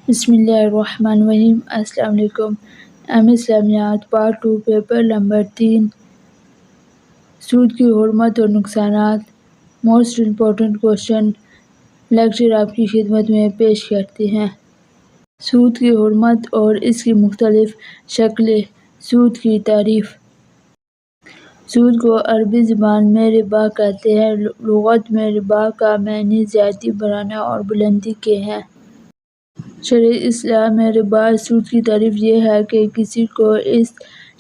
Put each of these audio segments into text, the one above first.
بسم اللہ الرحمن الرحیم۔ السلام علیکم۔ اہم اسلامیات پارٹ 2 پیپر نمبر 3 سود کی حرمت اور نقصانات موسٹ امپورٹنٹ کوشچن لیکچر آپ کی خدمت میں پیش کرتے ہیں۔ سود کی حرمت اور اس کی مختلف شکلیں۔ سود کی تعریف۔ سود کو عربی زبان میں ربا کہتے ہیں۔ لغت میں ربا کا معنی زیادتی بڑھانا اور بلندی کے ہے۔ شرع اسلام میں ربا سود کی تعریف یہ ہے کہ کسی کو اس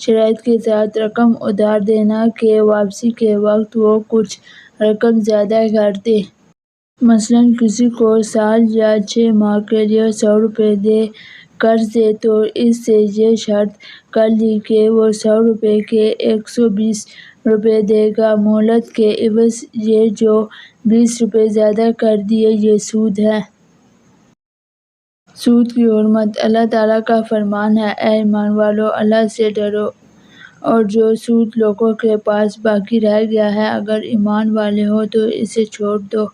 شرط کے ساتھ رقم ادھار دینا کہ واپسی کے وقت وہ کچھ رقم زیادہ کر دے۔ مثلاً کسی کو سال یا 6 ماہ کے لیے 100 روپے دے قرض دے تو اس سے یہ شرط کر لی کہ وہ 100 روپے کے 120 روپے دے گا۔ مہلت کے عوض یہ جو 20 روپے زیادہ کر دیے یہ سود ہے۔ سود کی حرمت۔ اللہ تعالیٰ کا فرمان ہے، اے ایمان والو، اللہ سے ڈرو اور جو سود لوگوں کے پاس باقی رہ گیا ہے اگر ایمان والے ہو تو اسے چھوڑ دو۔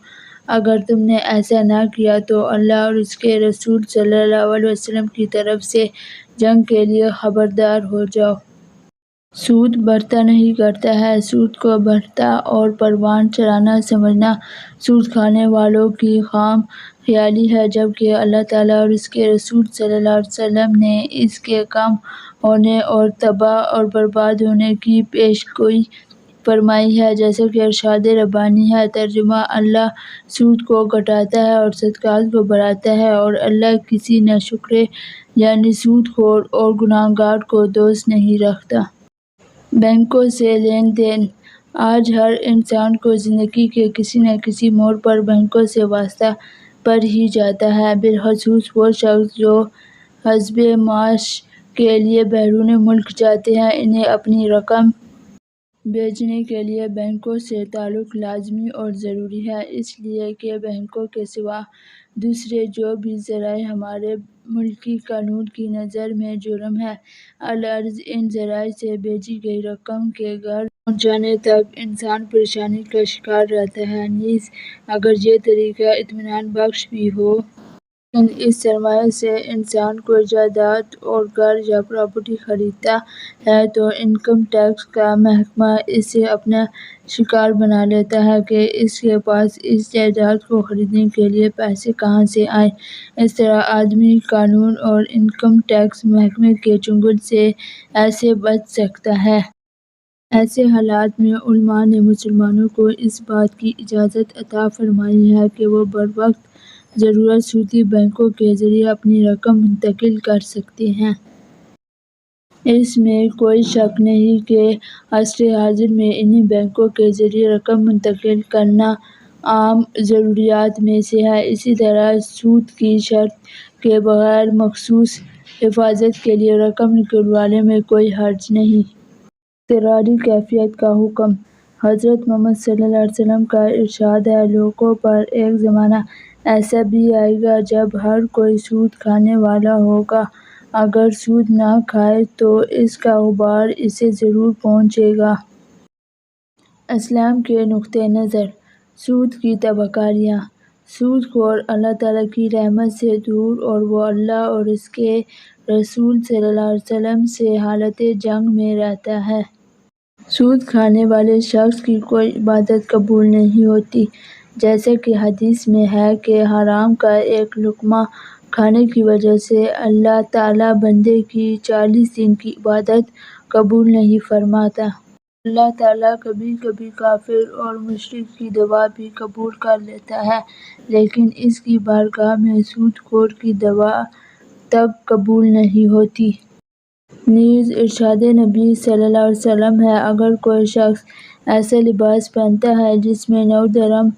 اگر تم نے ایسا نہ کیا تو اللہ اور اس کے رسول صلی اللہ علیہ وسلم کی طرف سے جنگ کے لیے خبردار ہو جاؤ۔ سود بڑھتا نہیں گھٹتا ہے۔ سود کو بڑھتا اور پروان چڑھانا سمجھنا سود کھانے والوں کی خام خیالی ہے، جبکہ اللہ تعالیٰ اور اس کے رسول صلی اللہ علیہ وسلم نے اس کے کم ہونے اور تباہ اور برباد ہونے کی پیشگوئی فرمائی ہے، جیسا کہ ارشاد ربانی ہے۔ ترجمہ: اللہ سود کو گھٹاتا ہے اور صدقات کو بڑھاتا ہے اور اللہ کسی ناشکرے یعنی سود خور اور گناہ گار کو دوست نہیں رکھتا۔ بینکوں سے لین دین۔ آج ہر انسان کو زندگی کے کسی نہ کسی موڑ پر بینکوں سے واسطہ پڑ ہی جاتا ہے، بالخصوص وہ شخص جو حسب معاش کے لیے بیرون ملک جاتے ہیں۔ انہیں اپنی رقم بھیجنے کے لیے بینکوں سے تعلق لازمی اور ضروری ہے، اس لیے کہ بینکوں کے سوا دوسرے جو بھی ذرائع ہمارے ملکی قانون کی نظر میں جرم ہے۔ الغرض ان ذرائع سے بھیجی گئی رقم کے گھر پہنچانے تک انسان پریشانی کا شکار رہتا ہے، نیز اگر یہ طریقہ اطمینان بخش بھی ہو لیکن اس سرمایہ سے انسان کوئی جائیداد اور گھر یا پراپرٹی خریدتا ہے تو انکم ٹیکس کا محکمہ اسے اپنا شکار بنا لیتا ہے کہ اس کے پاس اس جائیداد کو خریدنے کے لیے پیسے کہاں سے آئیں۔ اس طرح آدمی قانون اور انکم ٹیکس محکمے کے چنگل سے ایسے بچ سکتا ہے۔ ایسے حالات میں علماء نے مسلمانوں کو اس بات کی اجازت عطا فرمائی ہے کہ وہ بروقت ضرورت سودی بینکوں کے ذریعے اپنی رقم منتقل کر سکتے ہیں۔ اس میں کوئی شک نہیں کہ عصر حاضر میں انہی بینکوں کے ذریعے رقم منتقل کرنا عام ضروریات میں سے ہے۔ اسی طرح سود کی شرط کے بغیر مخصوص حفاظت کے لیے رقم نکلوانے میں کوئی حرج نہیں۔ اضطراری کیفیت کا حکم۔ حضرت محمد صلی اللہ علیہ وسلم کا ارشاد ہے، لوگوں پر ایک زمانہ ایسا بھی آئے گا جب ہر کوئی سود کھانے والا ہوگا، اگر سود نہ کھائے تو اس کا غبار اسے ضرور پہنچے گا۔ اسلام کے نقطہ نظر۔ سود کی تباہ کاریاں۔ سود خور اللہ تعالیٰ کی رحمت سے دور اور وہ اللہ اور اس کے رسول صلی اللہ علیہ وسلم سے حالت جنگ میں رہتا ہے۔ سود کھانے والے شخص کی کوئی عبادت قبول نہیں ہوتی، جیسا کہ حدیث میں ہے کہ حرام کا ایک لقمہ کھانے کی وجہ سے اللہ تعالیٰ بندے کی 40 دن کی عبادت قبول نہیں فرماتا۔ اللہ تعالیٰ کبھی کبھی کافر اور مشرک کی دعا بھی قبول کر لیتا ہے، لیکن اس کی بارگاہ میں سود خور کی دعا تب قبول نہیں ہوتی۔ نیز ارشاد نبی صلی اللہ علیہ وسلم ہے، اگر کوئی شخص ایسا لباس پہنتا ہے جس میں 9 درہم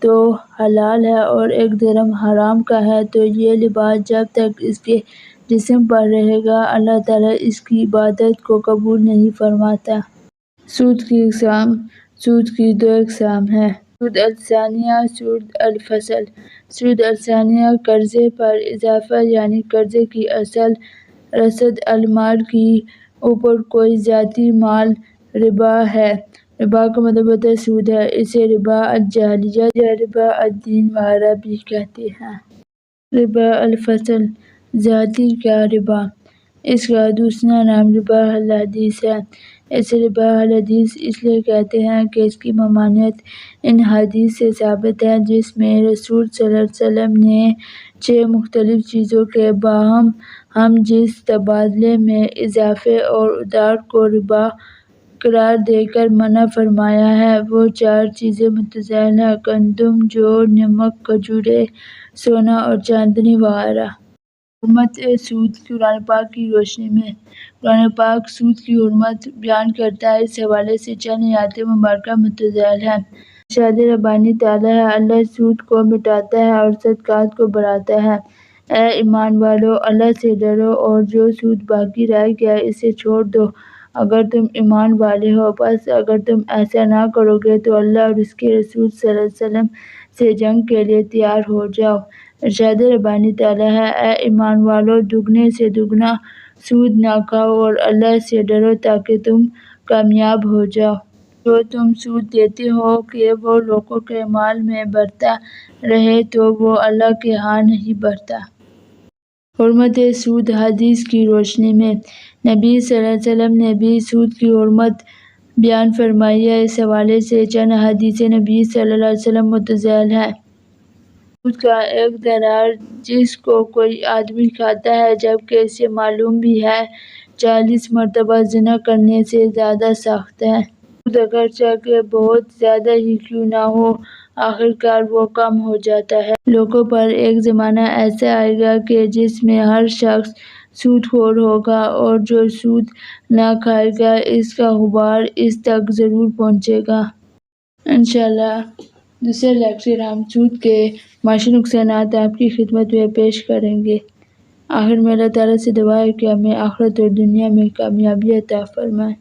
تو حلال ہے اور 1 درہم حرام کا ہے تو یہ لباس جب تک اس کے جسم پر رہے گا اللہ تعالیٰ اس کی عبادت کو قبول نہیں فرماتا۔ سود کی اقسام۔ سود کی 2 اقسام ہیں: سود الثانیہ، سود الفصل۔ سود الثانیہ قرضے پر اضافہ یعنی قرضے کی اصل رسد المال کے اوپر کوئی زیادتی مال ربا ہے۔ ربا کا مطلب ہوتا ہے سود ہے، اسے ربا الجاہلیہ یا ربا الدین وغیرہ بھی کہتے ہیں۔ ربا الفضل، زیادتی کا ربا، اس کا دوسرا نام ربا الحدیث ہے۔ اسے ربا الحدیث اس لیے کہتے ہیں کہ اس کی ممانعت ان حدیث سے ثابت ہے جس میں رسول صلی اللہ علیہ وسلم نے 6 مختلف چیزوں کے باہم ہم جنس تبادلے میں اضافے اور ادھار کو ربا قرار دے کر منع فرمایا ہے۔ وہ 4 چیزیں متزائل ہیں: گندم، جو، نمک، کھجوریں، سونا اور چاندنی وغیرہ۔ حرمت سود، قرآن پاک کی روشنی میں قرآن پاک سود کی حرمت بیان کرتا ہے۔ اس حوالے سے چند آیات مبارکہ متزائل ہیں۔ ارشاد ربانی تعالیٰ ہے: اللہ سود کو مٹاتا ہے اور صدقات کو بڑھاتا ہے۔ اے ایمان والو، اللہ سے ڈرو اور جو سود باقی رہ گیا ہے اسے چھوڑ دو اگر تم ایمان والے ہو۔ بس اگر تم ایسا نہ کرو گے تو اللہ اور اس کے رسول صلی اللہ علیہ وسلم سے جنگ کے لیے تیار ہو جاؤ۔ ارشاد ربانی تعالیٰ ہے: اے ایمان والو، دگنے سے دگنا سود نہ کھاؤ اور اللہ سے ڈرو تاکہ تم کامیاب ہو جاؤ۔ جو تم سود دیتے ہو کہ وہ لوگوں کے مال میں بڑھتا رہے تو وہ اللہ کے ہاں نہیں بڑھتا۔ حرمت سود، حدیث کی روشنی میں نبی صلی اللہ علیہ وسلم نے بھی سود کی حرمت بیان فرمائی ہے۔ اس حوالے سے چند حدیث نبی صلی اللہ علیہ وسلم متزائل ہیں۔ سود کا ایک دینار جس کو کوئی آدمی کھاتا ہے جبکہ اسے معلوم بھی ہے 40 مرتبہ زنا کرنے سے زیادہ سخت ہے۔ سود اگرچہ کہ بہت زیادہ ہی کیوں نہ ہو، آخرکار وہ کم ہو جاتا ہے۔ لوگوں پر ایک زمانہ ایسا آئے گا کہ جس میں ہر شخص سود خور ہوگا اور جو سود نہ کھائے گا اس کا غبار اس تک ضرور پہنچے گا۔ انشاءاللہ دوسرے لیکچر ہم سود کے معاشی نقصانات آپ کی خدمت میں پیش کریں گے۔ آخر میں اللہ تعالیٰ سے دعا ہے کہ ہمیں آخرت اور دنیا میں کامیابی عطا فرمائے۔